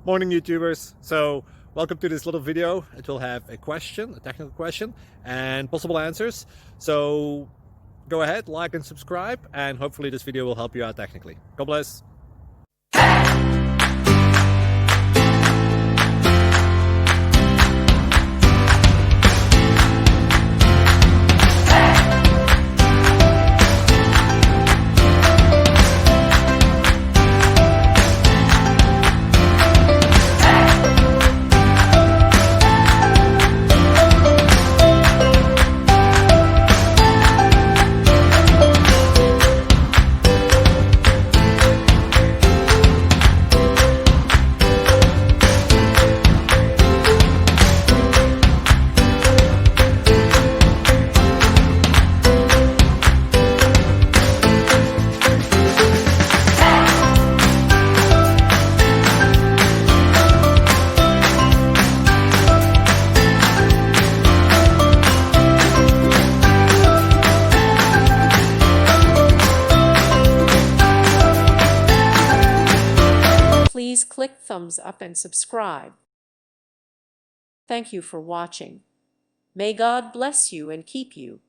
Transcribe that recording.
Morning YouTubers. So welcome to this little video. It will have a question, a technical question, and possible answers. So go ahead, like and subscribe, and hopefully this video will help you out technically. God bless. Please click thumbs up and subscribe. Thank you for watching. May God bless you and keep you.